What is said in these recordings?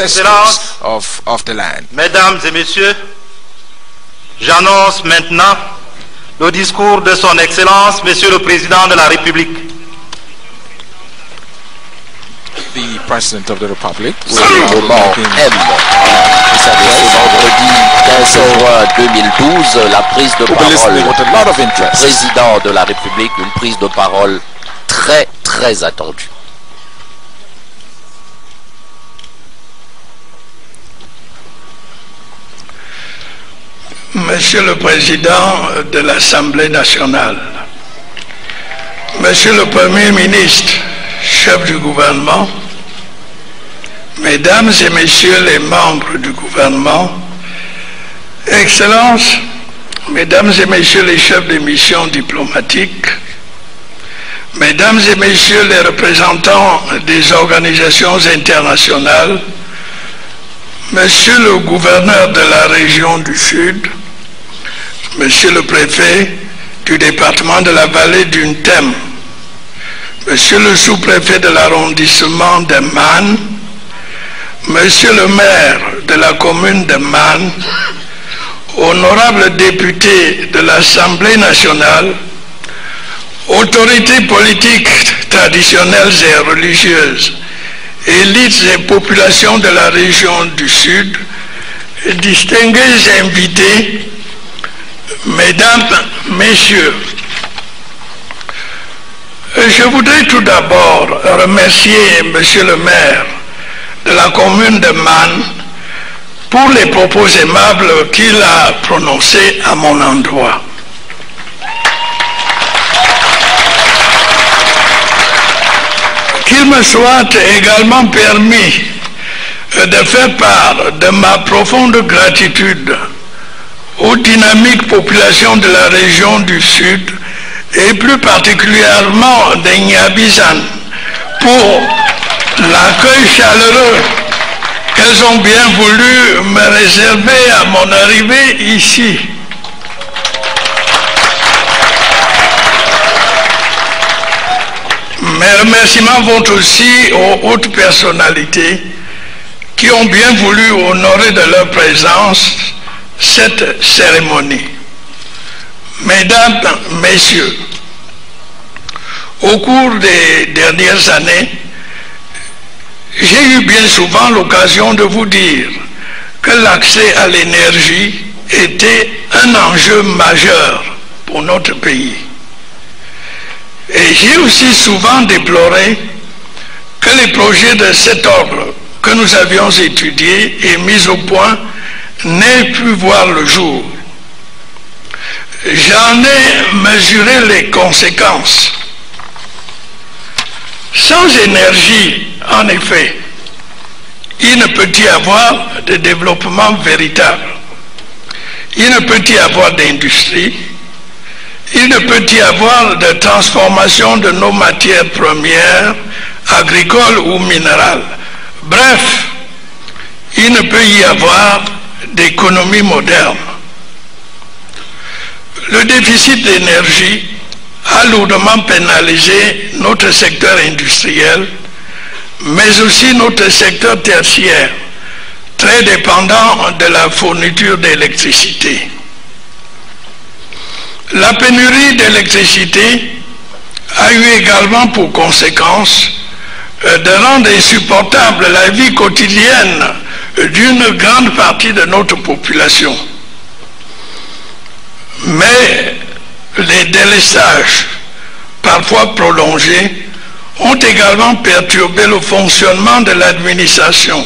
ancestors of the land. Mesdames et messieurs, j'annonce maintenant le discours de son Excellence, Monsieur le Président de la République. The President of the Republic will Le moment M. Vendredi 15 juin 2012, la prise de parole du Président de la République, une prise de parole très attendue. Monsieur le Président de l'Assemblée nationale, Monsieur le Premier ministre, chef du gouvernement, Mesdames et Messieurs les membres du gouvernement, Excellences, Mesdames et Messieurs les chefs de mission diplomatiques, Mesdames et Messieurs les représentants des organisations internationales, Monsieur le gouverneur de la région du Sud, Monsieur le préfet du département de la vallée du Thème, Monsieur le sous-préfet de l'arrondissement de Man, Monsieur le maire de la commune de Man, honorables députés de l'Assemblée nationale, autorités politiques traditionnelles et religieuses, élites et populations de la région du Sud, distingués invités, Mesdames, Messieurs, je voudrais tout d'abord remercier Monsieur le maire de la commune de Man pour les propos aimables qu'il a prononcés à mon endroit. Qu'il me soit également permis de faire part de ma profonde gratitude aux dynamiques populations de la région du Sud et plus particulièrement de Nyabizan pour l'accueil chaleureux qu'elles ont bien voulu me réserver à mon arrivée ici. Mes remerciements vont aussi aux hautes personnalités qui ont bien voulu honorer de leur présence cette cérémonie. Mesdames, Messieurs, au cours des dernières années, j'ai eu bien souvent l'occasion de vous dire que l'accès à l'énergie était un enjeu majeur pour notre pays. Et j'ai aussi souvent déploré que les projets de cet ordre que nous avions étudiés et mis au point n'aient pu voir le jour. J'en ai mesuré les conséquences. Sans énergie, en effet, il ne peut y avoir de développement véritable. Il ne peut y avoir d'industrie. Il ne peut y avoir de transformation de nos matières premières, agricoles ou minérales. Bref, il ne peut y avoir d'économie moderne. Le déficit d'énergie a lourdement pénalisé notre secteur industriel, mais aussi notre secteur tertiaire, très dépendant de la fourniture d'électricité. La pénurie d'électricité a eu également pour conséquence de rendre insupportable la vie quotidienne d'une grande partie de notre population. Mais les délestages, parfois prolongés, ont également perturbé le fonctionnement de l'administration,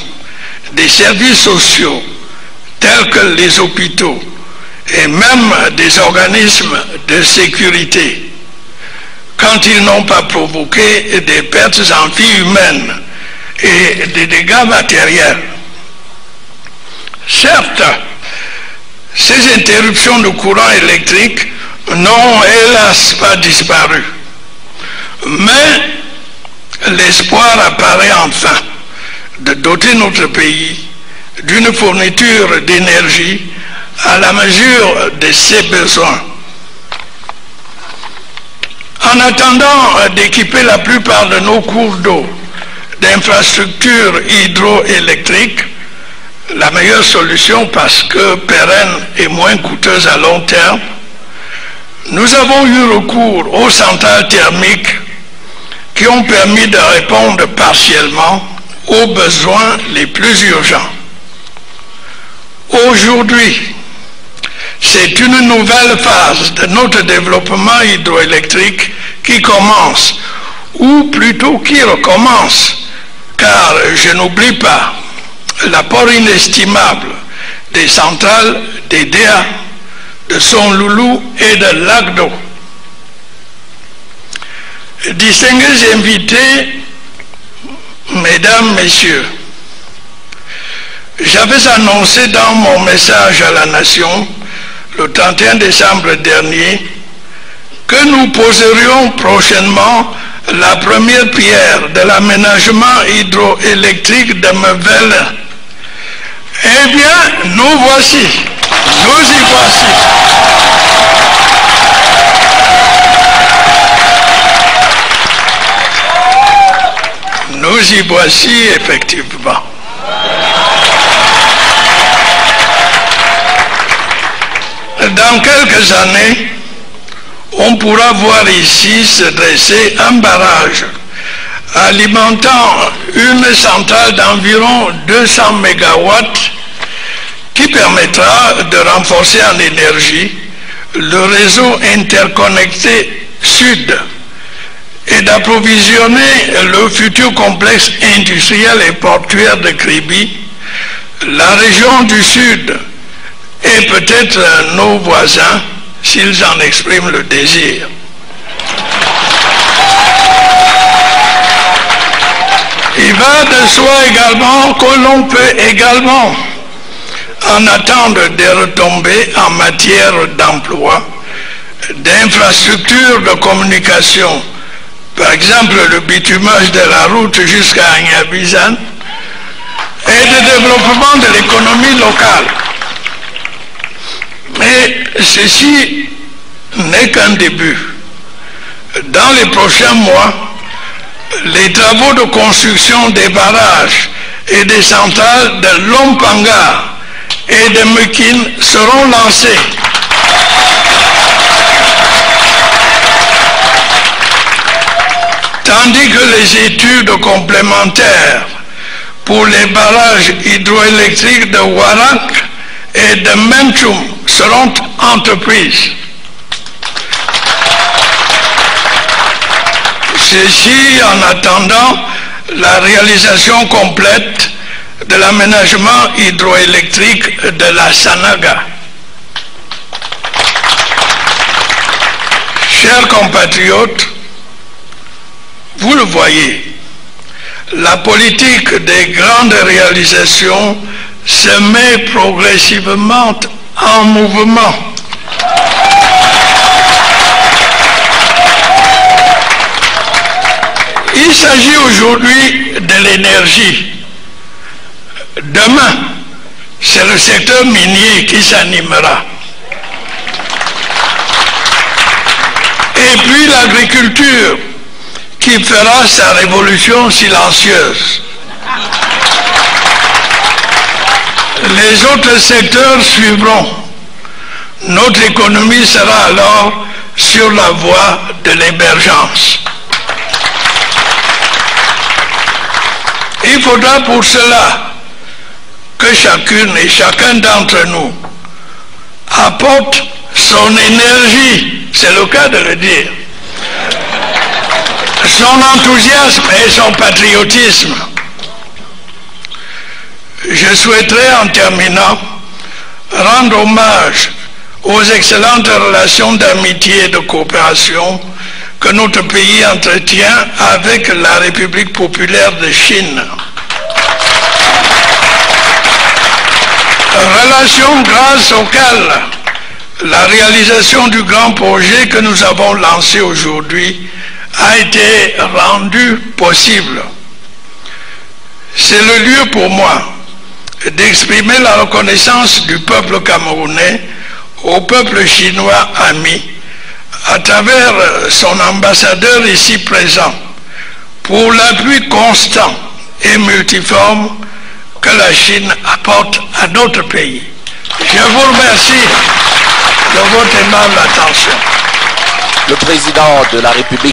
des services sociaux, tels que les hôpitaux, et même des organismes de sécurité, quand ils n'ont pas provoqué des pertes en vie humaine et des dégâts matériels. Certes, ces interruptions de courant électrique n'ont hélas pas disparu, mais l'espoir apparaît enfin de doter notre pays d'une fourniture d'énergie à la mesure de ses besoins. En attendant d'équiper la plupart de nos cours d'eau d'infrastructures hydroélectriques, la meilleure solution parce que pérenne et moins coûteuse à long terme, nous avons eu recours aux centrales thermiques qui ont permis de répondre partiellement aux besoins les plus urgents. Aujourd'hui, c'est une nouvelle phase de notre développement hydroélectrique qui commence, ou plutôt qui recommence, car je n'oublie pas l'apport inestimable des centrales des DEA, de Sonloulou et de Lac d'Eau. Distingués invités, mesdames, messieurs, j'avais annoncé dans mon message à la nation le 31 décembre dernier que nous poserions prochainement la première pierre de l'aménagement hydroélectrique de Mevel. Eh bien, nous voici, nous y voici. Nous y voici effectivement. Dans quelques années, on pourra voir ici se dresser un barrage alimentant une centrale d'environ 200 MW qui permettra de renforcer en énergie le réseau interconnecté sud et d'approvisionner le futur complexe industriel et portuaire de Kribi, la région du sud et peut-être nos voisins s'ils en expriment le désir. Il va de soi également que l'on peut également en attendre des retombées en matière d'emploi, d'infrastructures de communication, par exemple le bitumage de la route jusqu'à Agnabizan, et de développement de l'économie locale. Mais ceci n'est qu'un début. Dans les prochains mois, les travaux de construction des barrages et des centrales de Lompanga et de Mekin seront lancés. Tandis que les études complémentaires pour les barrages hydroélectriques de Warak et de Menchum seront entreprises. Ceci en attendant la réalisation complète de l'aménagement hydroélectrique de la Sanaga. Chers compatriotes, vous le voyez, la politique des grandes réalisations se met progressivement en mouvement. Il s'agit aujourd'hui de l'énergie. Demain, c'est le secteur minier qui s'animera. Et puis l'agriculture qui fera sa révolution silencieuse. Les autres secteurs suivront. Notre économie sera alors sur la voie de l'émergence. Il faudra pour cela que chacune et chacun d'entre nous apporte son énergie, c'est le cas de le dire, son enthousiasme et son patriotisme. Je souhaiterais en terminant rendre hommage aux excellentes relations d'amitié et de coopération que notre pays entretient avec la République populaire de Chine. Relations grâce auxquelles la réalisation du grand projet que nous avons lancé aujourd'hui a été rendue possible. C'est le lieu pour moi d'exprimer la reconnaissance du peuple camerounais au peuple chinois ami à travers son ambassadeur ici présent pour l'appui constant et multiforme que la Chine apporte à notre pays. Je vous remercie de votre aimable attention. Le président de la République